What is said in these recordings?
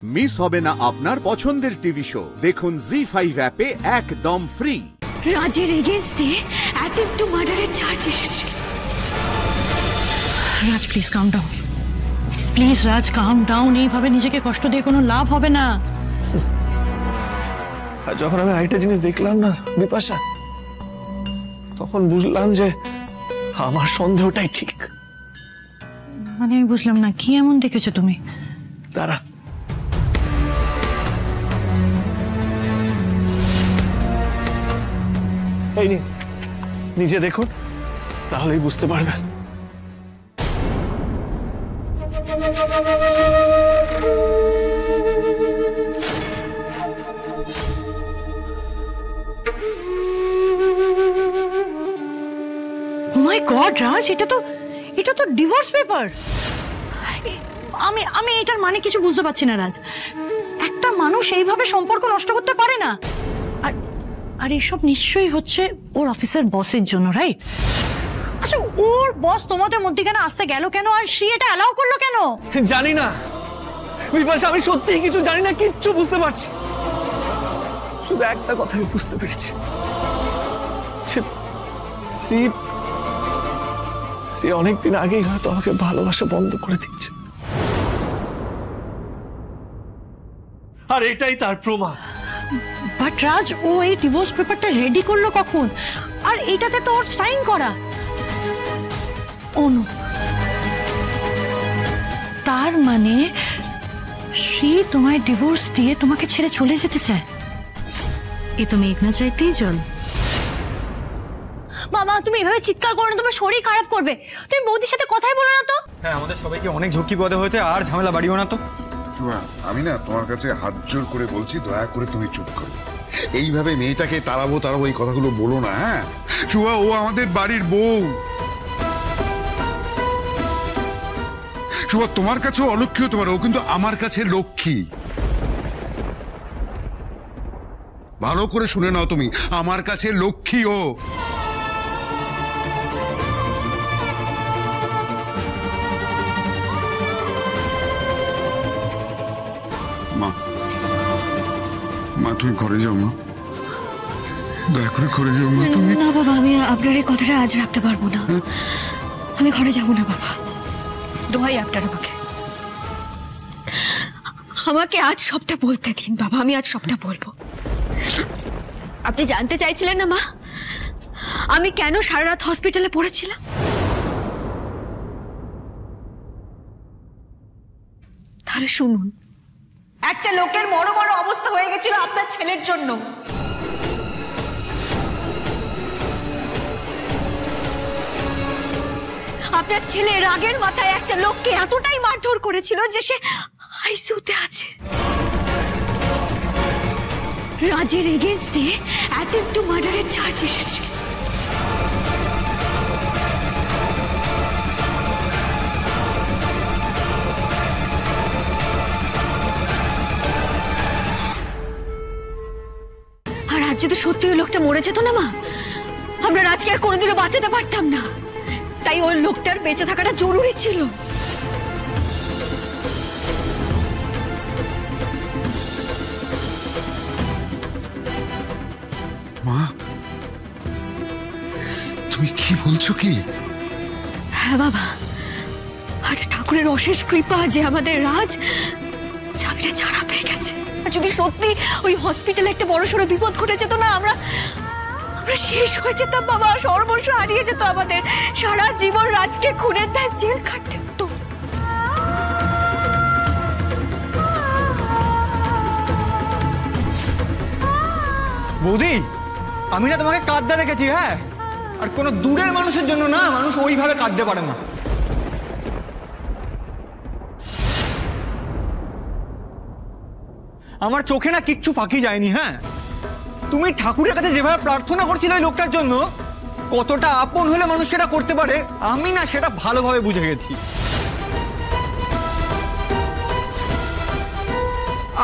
Miss হবে না আপনার পছন্দের টিভি শো। দেখুন জি5 অ্যাপে একদম ফ্রি। রাজের এগেইনস্টে অ্যাটেম্পট টু মার্ডারের চার্জ এসেছে। Raj please come down, please Raj come down. এইভাবে নিজেকে কষ্ট দিয়ে কোনো লাভ হবে না। আর যখন আমি আরেকটা জিনিস দেখলাম না বিপাশা, তখন বুঝলাম যে আমার সন্দেহটাই ঠিক। মানে আমি বুঝলাম না, কি এমন দেখেছো তুমি? তারা এই নিন, নিজে দেখুন, তাহলেই বুঝতে পারবেন। ও মাই গড রাজ, এটা তো ডিভোর্স পেপার। আমি এটার মানে কিছু বুঝতে পারছি না রাজ। একটা মানুষ এইভাবে সম্পর্ক নষ্ট করতে পারে না। আর এসব নিশ্চয়ই হচ্ছে ওর অফিসের বসের জন্য, রাইট? আচ্ছা, ওর বস তোমাদের মধ্যে কেন আসতে গেল কেন, আর সে এটা অ্যালাউ করলো কেন? জানি না বিপাশা, আমি সত্যিই কিছু জানি না, কিচ্ছু বুঝতে পারছি। শুধু একটা কথাই বুঝতে পেরেছি, শ্রী অনেকদিন আগেই হয়তো আমাকে ভালোবাসা বন্ধ করে দিয়েছে, আর এটাই তার প্রমাণ। বাট রাজ, ও এই ডিভোর্স পেপারটা রেডি করলো কখন? আর এইটাতে তো ওর সাইন করা। অনু, তার মানে সে তোমায় ডিভোর্স দিয়ে তোমাকে ছেড়ে চলে যেতে চায়। এ তো মেঘ না চাইতেই জল। মামা, তুমি এভাবে চিৎকার করো না, তোমার শরীর খারাপ করবে। তুমি বৌদির সাথে কথাই বলো না তো। হ্যাঁ, আমাদের সবাইকে অনেক ঝুঁকি পদে হয়েছে, আর ঝামেলা বাড়িও না তো। আমি না তোমার কাছে হাত জোর করে বলছি, দয়া করে তুমি চুপ করো। এইভাবে মেয়েটাকে তাড়াবো এই কথাগুলো বলো না। হ্যাঁ শুভা, ও আমাদের বাড়ির বউ। শুভা, তোমার কাছেও অলক্ষ্মী হতে পারে, ও কিন্তু আমার কাছে লক্ষ্মী। ভালো করে শুনে নাও তুমি, আমার কাছে লক্ষ্মী ও। মা তুমি ঘরে যাও, মা দয়া করে ঘরে যাও মা। তুমি না বাবা, আমি আপনার এই কথাটা আজ রাখতে পারবো না। আমি ঘরে যাবো না বাবা, দোহাই আপনার আমাকে আজ সবটা বলতে দিন বাবা। আমি আজ সবটা বলবো। আপনি জানতে চাইছিলেন না মা, আমি কেন সারা রাত হসপিটালে পড়েছিলাম? তাহলে শুনুন, একটা লোকের বড় বড় অবস্থা হয়ে গেছিল আপনার ছেলের জন্য। আপনার ছেলে রাগের মাথায় একটা লোককে এতটাই মারধর করেছিল যে সে আইসিইউতে আছে। রাজের এগেইনস্টে অ্যাটেম্পট টু মার্ডারের চার্জ এসেছে। আর আজ যদি সত্যি ওই লোকটা মরে যেত না মা, আমরা রাজকে আর কোনোদিনও বাঁচাতে পারতাম না। তাই ওই লোকটার বেঁচে থাকাটা জরুরি ছিল। মা, তুমি কি বলছো কি? হ্যাঁ বাবা, আজ ঠাকুরের অশেষ কৃপা যে আমাদের রাজ চাবিটা ছাড়া পেয়ে গেছে। আর যদি সত্যি ওই হসপিটালে একটা বড়সড় বিপদ ঘটে যেত না, আমরা শেষ হয়ে যেতাম বাবা। সর্বস্ব হারিয়ে যেত আমাদের। সারা জীবন রাজকে খুনের দায়ে জেল কাটতে হতো। বৌদি, আমি না তোমাকে কাঁদতে দেখেছি। হ্যাঁ, আর কোনো দূরের মানুষের জন্য না, মানুষ ওইভাবে কাঁদতে পারে না। আমার চোখে না কিচ্ছু ফাঁকি যায়নি। হ্যাঁ, তুমি ঠাকুরের কাছে যেভাবে প্রার্থনা করছিলে ওই লোকটার জন্য, কতটা আপন হলে মানুষ সেটা করতে পারে, আমি না সেটা ভালোভাবে বুঝে গেছি।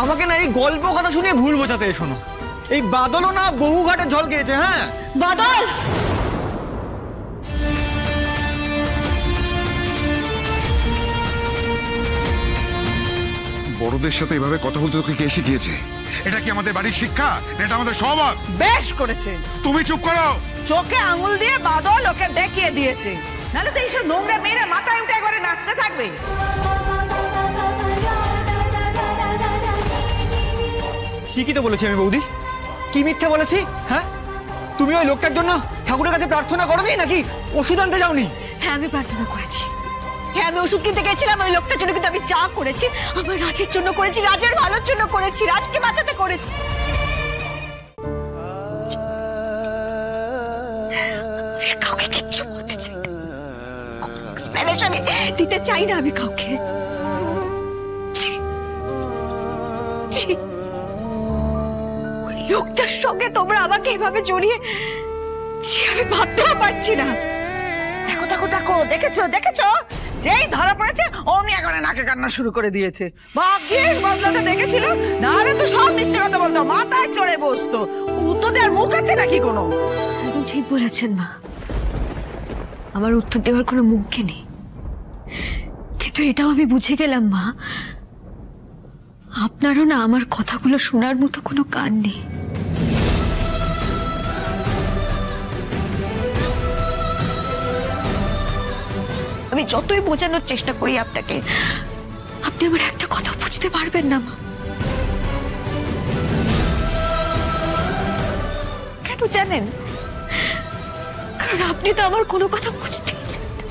আমাকে না এই গল্প কথা শুনিয়ে ভুল বোঝাতে এসো না। এই বাদলও না বহু ঘাটে জল খেয়েছে। হ্যাঁ বাদল, বড়দের সাথে এভাবে কথা বলতে তোকে কে শিখিয়েছে? এটা কি আমাদের বাড়ির শিক্ষা? এটা আমাদের স্বভাব। বেশ করেছে। তুমি চুপ করো। চোখে আঙুল দিয়ে বাদল ওকে দেখিয়ে দিয়েছে, নাহলে তো এইসব নোংরা মেয়েরা মাথায় উঠে করে নাচতে থাকবে। ঠিকই তো বলেছি আমি বৌদি। কি মিথ্যে বলেছি? হ্যাঁ, তুমি ওই লোকটার জন্য ঠাকুরের কাছে প্রার্থনা করোনি নাকি ওষুধ আনতে যাওনি? হ্যাঁ আমি প্রার্থনা করেছি, হ্যাঁ আমি ওষুধ কিনতে গেছিলাম ওই লোকটার জন্য, কিন্তু আমি যা করেছি আমার রাজের জন্য করেছি, রাজের ভালোর জন্য করেছি, রাজকে বাঁচাতে করেছি। কাউকে কিচ্ছু বলতে চাই না, এক্সপ্লেনেশন দিতে চাই না আমি কাউকে। ওই লোকটার সঙ্গে তোমরা আমাকে এভাবে জড়িয়ে আমি ভাবতেও পারছি না। দেখো দেখো দেখো, দেখেছো দেখেছো, যেই ধরা পড়েছে অমনি একবারে নাকে কান্না শুরু করে দিয়েছে। ভাগ্যের বদলাতে দেখেছিল, নাহলে তো সব মিথ্যে কথা বলতো, মাথায় চড়ে বসতো। উত্তর দেওয়ার মুখ আছে নাকি কোনো? একদম ঠিক বলেছেন মা, আমার উত্তর দেওয়ার কোনো মুখই নেই। কিন্তু এটাও আমি বুঝে গেলাম মা, আপনারও না আমার কথাগুলো শোনার মতো কোনো কান নেই। আমি যতই বোঝানোর চেষ্টা করি আপনাকে, আপনি আমার একটা কথা বুঝতে পারবেন না মা। কেন জানেন? কারণ আপনি তো আমার কোনো কথা বুঝতেই চান না।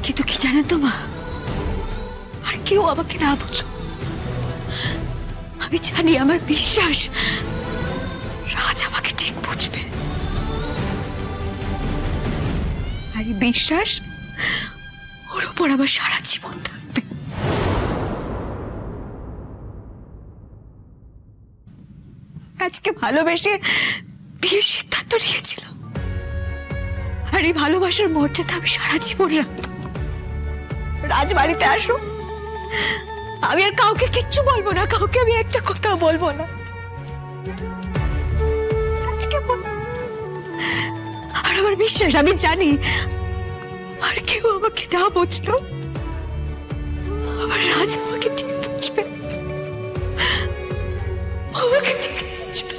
কিন্তু কি জানেন তো মা, আর কেউ আমাকে না বুঝো, আমি জানি, আমার বিশ্বাস রাজ আমাকে ঠিক বুঝবে। আর এই বিশ্বাস ওর উপর আমার সারা জীবন থাকবে। আজকে ভালোবেসে বিয়ের সিদ্ধান্ত নিয়েছিল, আর এই ভালোবাসার মর্যাদা আমি সারা জীবন রাখবো। রাজ বাড়িতে আসো, আমি আর কাউকে কিচ্ছু বলবো না, কাউকে আমি একটা কথা বলবো না। আজকে আর আমার বিশ্বাস, আমি জানি আর কেউ আমাকে না বুঝলো, আমার রাজ আমাকে ঠিক বুঝবে, আমাকে ঠিক বুঝবে।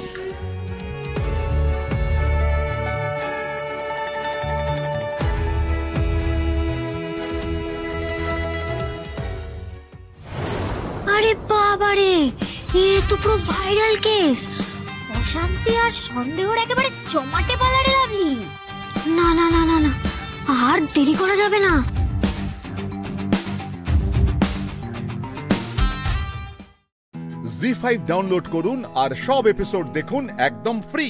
আরে বাবারে, এ তো পুরো ভাইরাল কেস। অশান্তি আর সন্দেহর একেবারে জমাটে পালারে লাভলি। না না না না না, আর দেরি করা যাবে না। জি5 ডাউনলোড করুন আর সব এপিসোড দেখুন একদম ফ্রি।